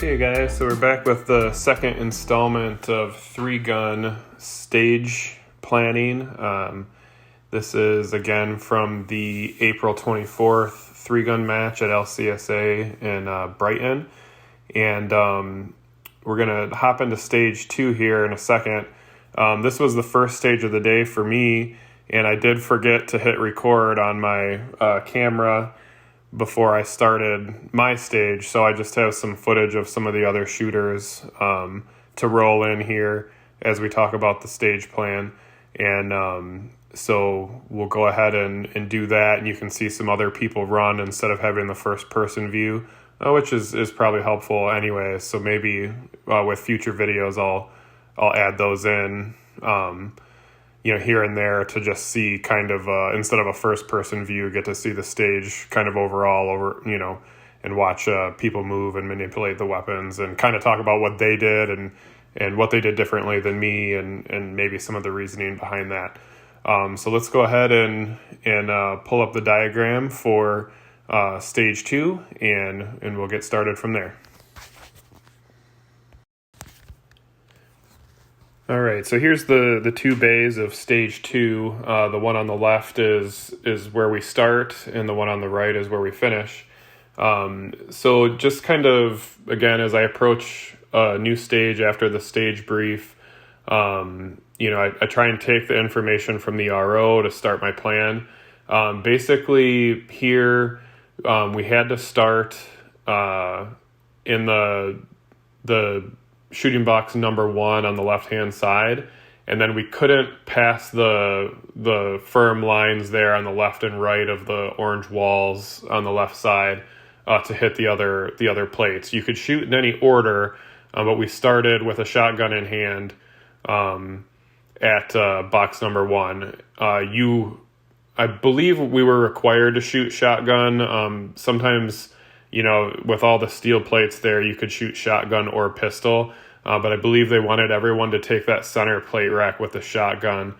Okay guys, so we're back with the second installment of 3-gun stage planning. This is again from the April 24th 3-gun match at LCSA in Brighton. And we're going to hop into stage 2 here in a second. This was the first stage of the day for me, and I did forget to hit record on my camera before I started my stage, so I just have some footage of some of the other shooters to roll in here as we talk about the stage plan. And so we'll go ahead and do that, and you can see some other people run instead of having the first person view, which is probably helpful anyway. So maybe with future videos I'll add those in here and there to just see kind of, instead of a first person view, get to see the stage kind of overall and watch people move and manipulate the weapons and kind of talk about what they did and what they did differently than me and maybe some of the reasoning behind that. So let's go ahead and pull up the diagram for stage 2 and we'll get started from there. All right, so here's the two bays of stage 2. The one on the left is where we start, and the one on the right is where we finish. So just kind of, again, as I approach a new stage after the stage brief, I try and take the information from the RO to start my plan. Basically, here we had to start in the shooting box number 1 on the left-hand side, and then we couldn't pass the firm lines there on the left and right of the orange walls on the left side to hit the other plates. You could shoot in any order, but we started with a shotgun in hand at box number 1. I believe we were required to shoot shotgun. Sometimes, with all the steel plates there, you could shoot shotgun or pistol. But I believe they wanted everyone to take that center plate rack with the shotgun.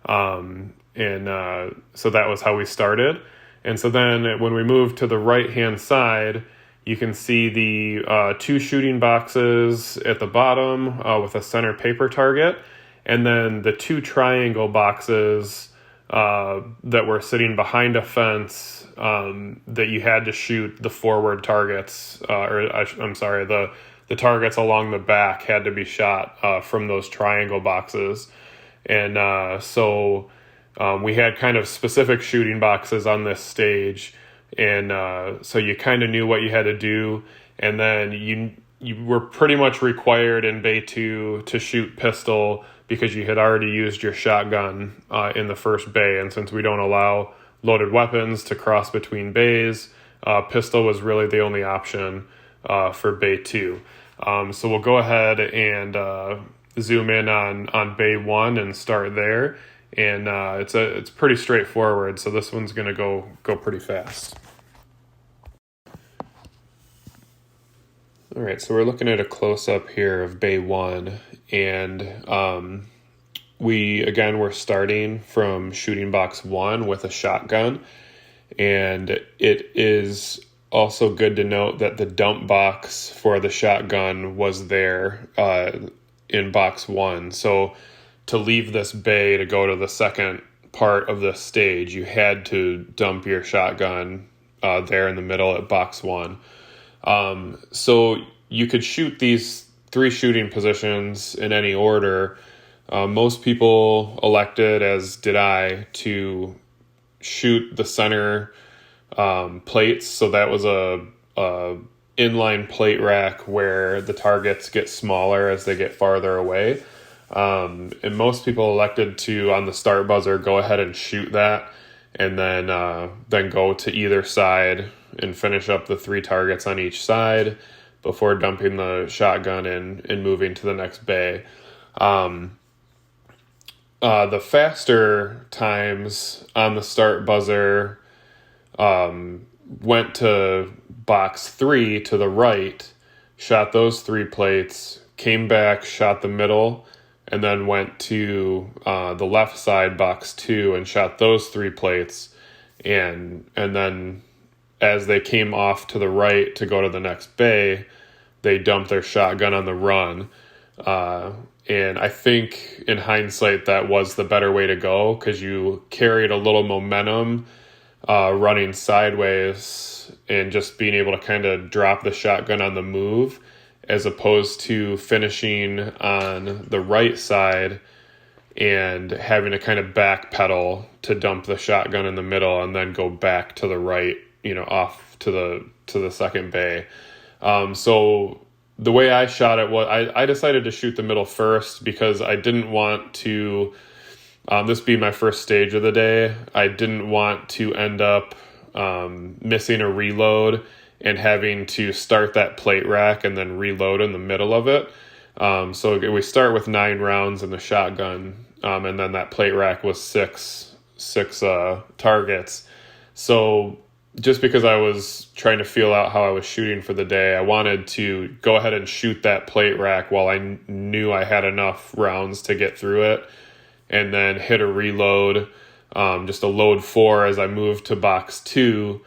So that was how we started. And so then when we moved to the right-hand side, you can see the 2 shooting boxes at the bottom with a center paper target. And then the 2 triangle boxes that were sitting behind a fence that you had to shoot the forward targets, the targets along the back had to be shot from those triangle boxes. And so we had kind of specific shooting boxes on this stage. And so you kind of knew what you had to do. And then you were pretty much required in Bay 2 to shoot pistol because you had already used your shotgun in the first bay. And since we don't allow loaded weapons to cross between bays, pistol was really the only option for Bay 2. So we'll go ahead and zoom in on Bay 1 and start there. And it's pretty straightforward, so this one's going to go pretty fast. All right, so we're looking at a close-up here of Bay 1, and we're starting from shooting box 1 with a shotgun, and it is also good to note that the dump box for the shotgun was there in box 1. So to leave this bay to go to the second part of the stage, you had to dump your shotgun there in the middle at box 1. So you could shoot these 3 shooting positions in any order. Most people elected, as did I, to shoot the center plates. So that was a inline plate rack where the targets get smaller as they get farther away. And most people elected to, on the start buzzer, go ahead and shoot that, and then go to either side and finish up the 3 targets on each side before dumping the shotgun and moving to the next bay. The faster times on the start buzzer went to box 3 to the right, shot those 3 plates, came back, shot the middle, and then went to the left side, box 2, and shot those 3 plates. And then as they came off to the right to go to the next bay, they dump their shotgun on the run. And I think in hindsight, that was the better way to go, because you carried a little momentum running sideways and just being able to kind of drop the shotgun on the move, as opposed to finishing on the right side and having to kind of backpedal to dump the shotgun in the middle and then go back to the right, off to the second bay. So the way I shot it was I decided to shoot the middle first, because I didn't want to, this being my first stage of the day, I didn't want to end up missing a reload and having to start that plate rack and then reload in the middle of it. So we start with 9 rounds in the shotgun, and then that plate rack was six targets. So just because I was trying to feel out how I was shooting for the day, I wanted to go ahead and shoot that plate rack while I knew I had enough rounds to get through it, and then hit a reload, just a load 4 as I moved to box 2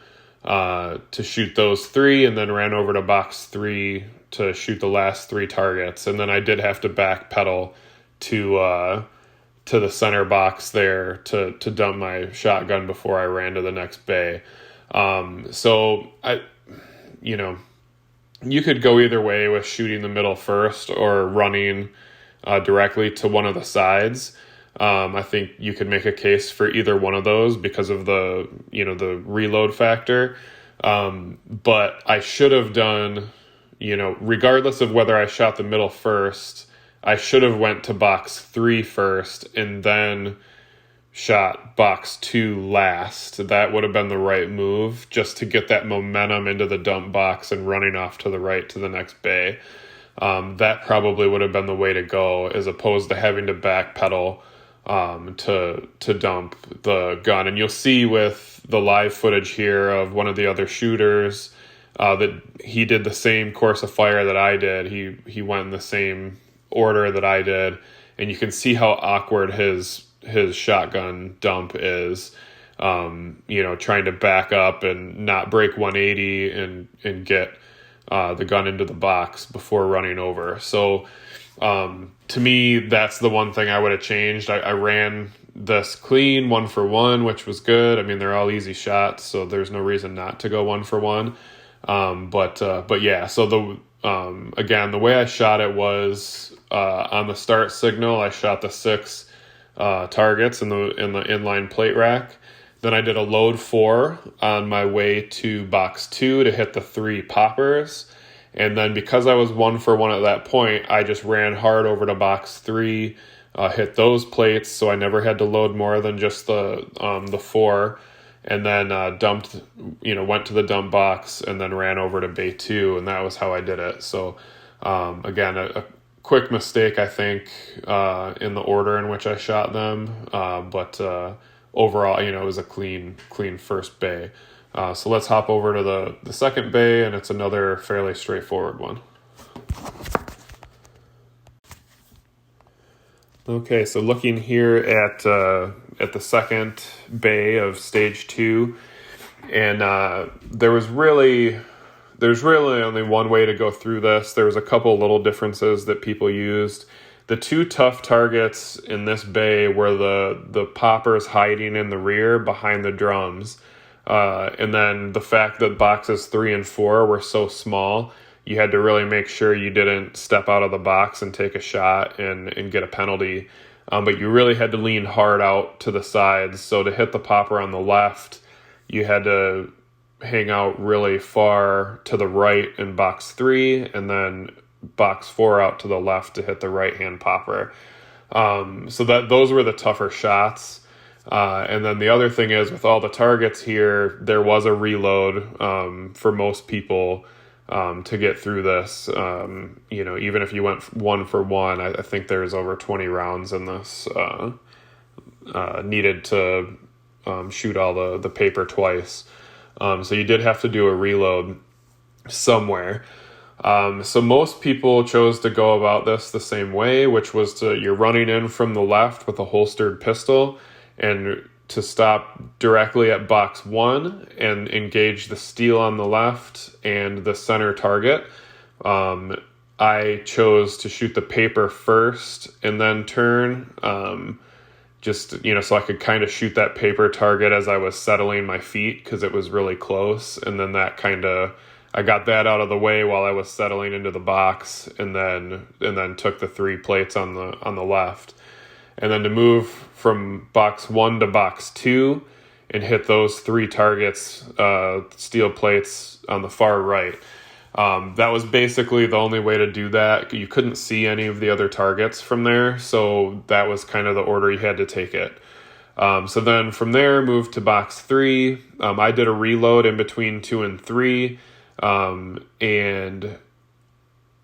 to shoot those 3, and then ran over to box 3 to shoot the last 3 targets. And then I did have to backpedal to the center box there to dump my shotgun before I ran to the next bay. So you could go either way with shooting the middle first or running directly to one of the sides. I think you could make a case for either one of those because of the reload factor. But I should have done, regardless of whether I shot the middle first, I should have went to box 3 first and then shot box 2 last. That would have been the right move, just to get that momentum into the dump box and running off to the right to the next bay. That probably would have been the way to go, as opposed to having to backpedal to dump the gun. And you'll see with the live footage here of one of the other shooters that he did the same course of fire that I did. He went in the same order that I did, and you can see how awkward his shotgun dump is, trying to back up and not break 180 and get the gun into the box before running over. So to me, that's the one thing I would have changed. I ran this clean 1 for 1, which was good. I mean, they're all easy shots, so there's no reason not to go 1 for 1. But yeah, so again, the way I shot it was on the start signal, I shot the 6 targets in the inline plate rack. Then I did a load 4 on my way to box 2 to hit the 3 poppers. And then because I was 1 for 1 at that point, I just ran hard over to box 3, hit those plates, so I never had to load more than just the 4. And then went to the dump box and then ran over to bay 2, and that was how I did it. So again, a quick mistake, I think, in the order in which I shot them. But overall, it was a clean first bay. So let's hop over to the second bay, and it's another fairly straightforward one. Okay, so looking here at the second bay of stage 2, and there's really only one way to go through this. There was a couple little differences that people used. The 2 tough targets in this bay were the poppers hiding in the rear behind the drums. And then the fact that boxes 3 and 4 were so small, you had to really make sure you didn't step out of the box and take a shot and get a penalty. But you really had to lean hard out to the sides. So to hit the popper on the left, you had to hang out really far to the right in box 3, and then box 4 out to the left to hit the right-hand popper. So those were the tougher shots. And then the other thing is, with all the targets here, there was a reload for most people to get through this. Even if you went 1 for 1, I think there's over 20 rounds in this needed to shoot all the paper twice. So you did have to do a reload somewhere. So most people chose to go about this the same way, which was you're running in from the left with a holstered pistol, and to stop directly at box 1 and engage the steel on the left and the center target I chose to shoot the paper first and then turn, just, so I could kind of shoot that paper target as I was settling my feet because it was really close. And then I got that out of the way while I was settling into the box, and then took the 3 plates on the left. And then to move from box 1 to box 2 and hit those 3 targets, steel plates on the far right. That was basically the only way to do that. You couldn't see any of the other targets from there, so that was kind of the order you had to take it. So then from there, moved to box 3. I did a reload in between 2 and 3, and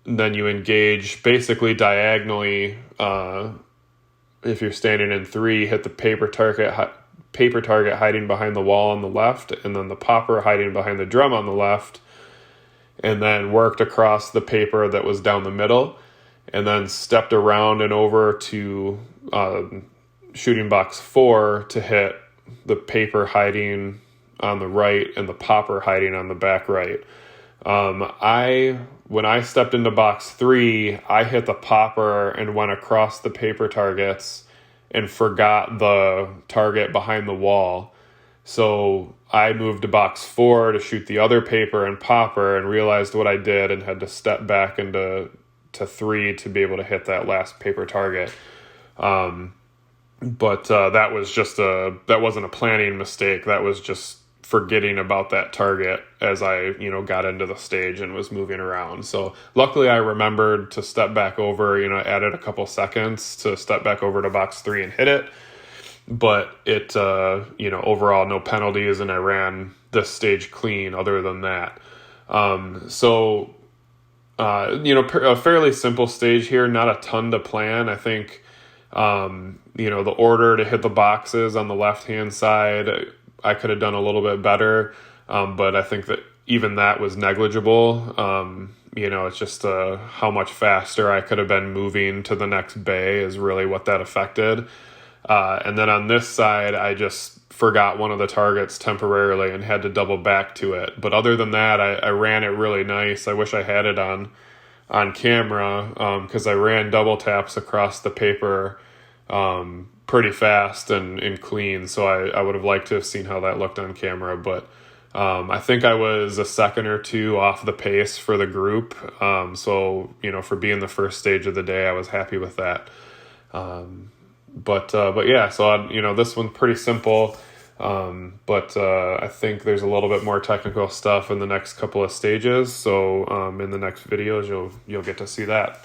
then you engage basically diagonally. If you're standing in 3, hit the paper target hiding behind the wall on the left, and then the popper hiding behind the drum on the left, and then worked across the paper that was down the middle, and then stepped around and over to shooting box 4 to hit the paper hiding on the right and the popper hiding on the back right. When I stepped into box 3, I hit the popper and went across the paper targets and forgot the target behind the wall. So I moved to box 4 to shoot the other paper and popper, and realized what I did and had to step back into 3 to be able to hit that last paper target. But that wasn't a planning mistake. That was just forgetting about that target as I, got into the stage and was moving around. So luckily I remembered to step back over, added a couple seconds to step back over to box 3 and hit it. But it, overall no penalties, and I ran this stage clean other than that. A fairly simple stage here, not a ton to plan. I think, the order to hit the boxes on the left-hand side, I could have done a little bit better, but I think that even that was negligible. It's just how much faster I could have been moving to the next bay is really what that affected. And then on this side, I just forgot one of the targets temporarily and had to double back to it. But other than that, I ran it really nice. I wish I had it on camera, because I ran double taps across the paper pretty fast and clean. So I would have liked to have seen how that looked on camera. But I think I was a second or 2 off the pace for the group. So for being the first stage of the day, I was happy with that. But yeah, so this one's pretty simple. But I think there's a little bit more technical stuff in the next couple of stages. So in the next videos, you'll get to see that.